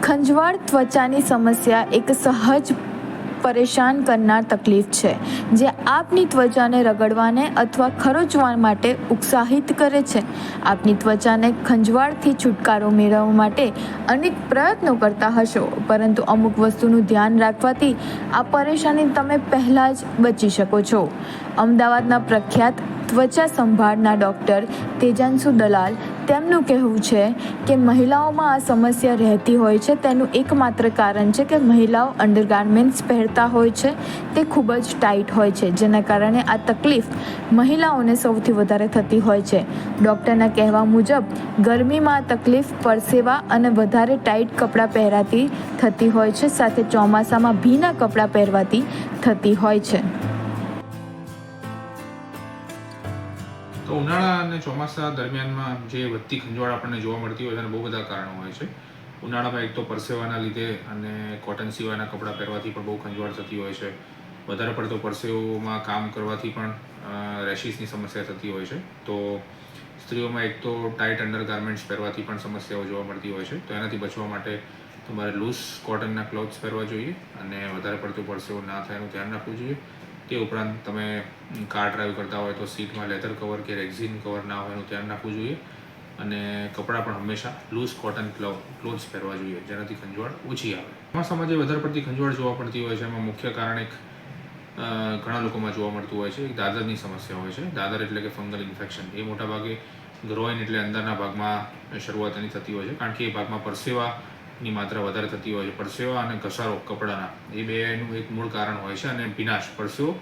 ખંજવાળ ત્વચાની સમસ્યા એક સહજ પરેશાન કરનાર તકલીફ છે જે આપની ત્વચાને રગડવાને અથવા ખરોચવા માટે ઉત્સાહિત કરે છે. આપની ત્વચાને ખંજવાળથી છુટકારો મેળવવા માટે અનેક પ્રયત્નો કરતા હશો, પરંતુ અમુક વસ્તુનું ધ્યાન રાખવાથી આ પરેશાની તમે પહેલાં જ બચી શકો છો. અમદાવાદના પ્રખ્યાત ત્વચા સંભાળના ડૉક્ટર તેજાંશુ દલાલ, તેમનું કહેવું છે કે મહિલાઓમાં આ સમસ્યા રહેતી હોય છે તેનું એકમાત્ર કારણ છે કે મહિલાઓ અંડરગાર્મેન્ટ્સ પહેરતા હોય છે તે ખૂબ જ ટાઈટ હોય છે, જેના કારણે આ તકલીફ મહિલાઓને સૌથી વધારે થતી હોય છે. ડૉક્ટરના કહેવા મુજબ ગરમીમાં આ તકલીફ પરસેવા અને વધારે ટાઈટ કપડાં પહેરવાથી થતી હોય છે, સાથે ચોમાસામાં ભીના કપડાં પહેરવાથી થતી હોય છે. તો ઉનાળા અને ચોમાસા દરમિયાનમાં જે વધતી ખંજવાળ આપણને જોવા મળતી હોય છે અને બહુ બધા કારણો હોય છે. ઉનાળામાં એક તો પરસેવાના લીધે અને કોટન સિવાયના કપડાં પહેરવાથી પણ બહુ ખંજવાળ થતી હોય છે. વધારે પડતો પરસેવોમાં કામ કરવાથી પણ રેશિસની સમસ્યા થતી હોય છે. તો સ્ત્રીઓમાં એક તો ટાઈટ અંડરગાર્મેન્ટ્સ પહેરવાથી પણ સમસ્યાઓ જોવા મળતી હોય છે. તો એનાથી બચવા માટે તમારે લૂઝ કોટનના ક્લોથ્સ પહેરવા જોઈએ અને વધારે પડતો પરસેવો ના થાય એનું ધ્યાન રાખવું જોઈએ. તે ઉપરાંત તમે કાર ડ્રાઈવ કરતા હોય તો સીટમાં લેધર કવર કે રેક્ઝિન કવર ના હોય એનું ધ્યાન રાખવું જોઈએ અને કપડાં પણ હંમેશા લૂઝ કોટન ક્લોથ્સ પહેરવા જોઈએ, જેનાથી ખંજવાળ ઓછી આવે. ચોમાસામાં જે વધારે પડતી ખંજવાળ જોવા પડતી હોય છે એમાં મુખ્ય કારણ એક ઘણા લોકોમાં જોવા મળતું હોય છે એક દાદરની સમસ્યા હોય છે. દાદર એટલે કે ફંગલ ઇન્ફેક્શન. એ મોટાભાગે ગ્રોઈન એટલે અંદરના ભાગમાં શરૂઆત એની થતી હોય છે, કારણ કે એ ભાગમાં પરસેવાની માત્રા વધારે થતી હોય છે. પરસેવા અને ઘસારો કપડાના એ બેનું એક મૂળ કારણ હોય છે અને ભીનાશ, પરસેવો,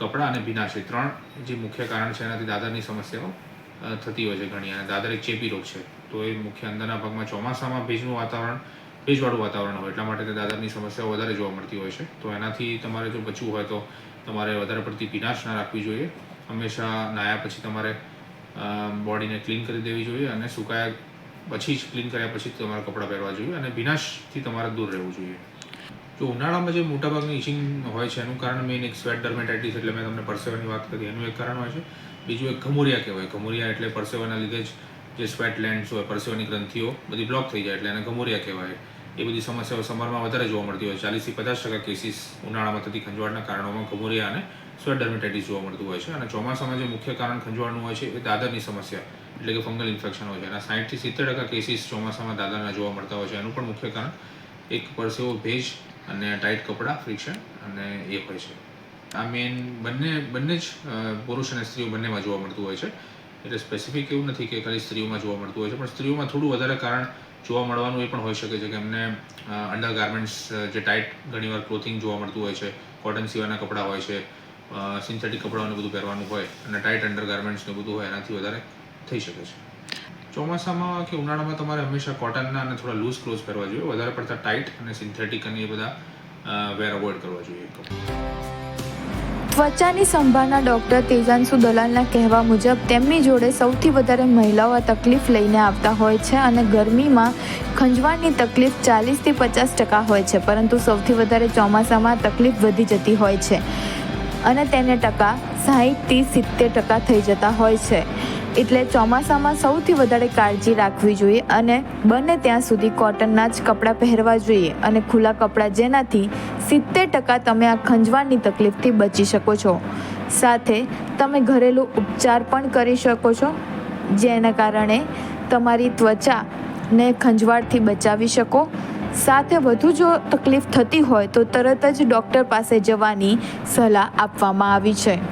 કપડાં અને ભીનાશ, એ ત્રણ જે મુખ્ય કારણ છે એનાથી દાદરની સમસ્યાઓ થતી હોય છે ઘણી. અને દાદર એક ચેપી રોગ છે, તો એ મુખ્ય અંદરના ભાગમાં ચોમાસામાં ભેજવાળું વાતાવરણ હોય એટલા માટે તે દાદરની સમસ્યાઓ વધારે જોવા મળતી હોય છે. તો એનાથી તમારે જો બચવું હોય તો તમારે વધારે પડતી ભીનાશ ના રાખવી જોઈએ. હંમેશા નાહ્યા પછી તમારે બોડીને ક્લીન કરી દેવી જોઈએ અને સુકાયા પછી જ ક્લીન કર્યા પછી જ તમારે કપડાં પહેરવા જોઈએ અને ભીનાશથી તમારે દૂર રહેવું જોઈએ. જો ઉનાળામાં જે મોટાભાગની ઇચિંગ હોય છે એનું કારણ મેઇન એક સ્વેટ ડર્મેટાઇટિસ, એટલે મેં તમને પરસેવાની વાત કરી એનું એક કારણ હોય છે. બીજું એક ઘમોરિયા કહેવાય. ઘમોરિયા એટલે પરસેવાના લીધે જ જે સ્વેટ લેન્ડ્સ હોય, પરસેવાની ગ્રંથિઓ બધી બ્લોક થઈ જાય એટલે એને ઘમોરિયા કહેવાય. એ બધી સમસ્યાઓ સમરમાં વધારે જોવા મળતી હોય. 40-50% કેસીસ ઉનાળામાં થતી ખંજવાળના કારણોમાં ઘમોરિયા અને સ્વેટ ડર્મેટાઇટિસ જોવા મળતું હોય છે. અને ચોમાસામાં જે મુખ્ય કારણ ખંજવાળનું હોય છે એ દાદરની સમસ્યા એટલે કે ફંગલ ઇન્ફેક્શન હોય છે. એના 60-70% કેસીસ ચોમાસામાં દાદરના જોવા મળતા હોય છે. એનું પણ મુખ્ય કારણ એક પરસેવો, ભેજ અને ટાઈટ કપડાં, ફ્રિક્શન અને એ હોય છે. આ મેઇન બંને જ પુરુષ અને સ્ત્રીઓ બંનેમાં જોવા મળતું હોય છે. એટલે સ્પેસિફિક એવું નથી કે ખાલી સ્ત્રીઓમાં જોવા મળતું હોય છે, પણ સ્ત્રીઓમાં થોડું વધારે કારણ જોવા મળવાનું એ પણ હોઈ શકે છે કે એમને અંડરગાર્મેન્ટ્સ જે ટાઈટ ઘણીવાર ક્લોથિંગ જોવા મળતું હોય છે, કોટન સિવાયના કપડાં હોય છે, સિન્થેટિક કપડાઓને બધું પહેરવાનું હોય અને ટાઈટ અંડરગાર્મેન્ટ્સ ને બધું હોય, એનાથી વધારે થઈ શકે છે. ચોમાસામાં કે ઉનાળામાં તમારે હંમેશા કોટનના અને થોડા લૂઝ ક્લોથ્સ પહેરવા જોઈએ. વધારે પડતા ટાઈટ અને સિન્થેટિક અને એ બધા વેર અવોઇડ કરવા જોઈએ. ત્વચાની સંભાળના ડૉક્ટર તેજાંશુ દલાલના કહેવા મુજબ તેમની જોડે સૌથી વધારે મહિલાઓ આ તકલીફ લઈને આવતા હોય છે અને ગરમીમાં ખંજવાળની તકલીફ 40-50% હોય છે, પરંતુ સૌથી વધારે ચોમાસામાં તકલીફ વધી જતી હોય છે અને તેને ટકા 60-70% થઈ જતા હોય છે. એટલે ચોમાસામાં સૌથી વધારે કાળજી રાખવી જોઈએ અને બને ત્યાં સુધી કોટનના જ કપડાં પહેરવા જોઈએ અને ખુલ્લા કપડાં, જેનાથી 70% તમે આ ખંજવાળની તકલીફથી બચી શકો છો. સાથે તમે ઘરેલું ઉપચાર પણ કરી શકો છો, જેના કારણે તમારી ત્વચાને ખંજવાળથી બચાવી શકો. સાથે વધુ જો તકલીફ થતી હોય તો તરત જ ડૉક્ટર પાસે જવાની સલાહ આપવામાં આવી છે.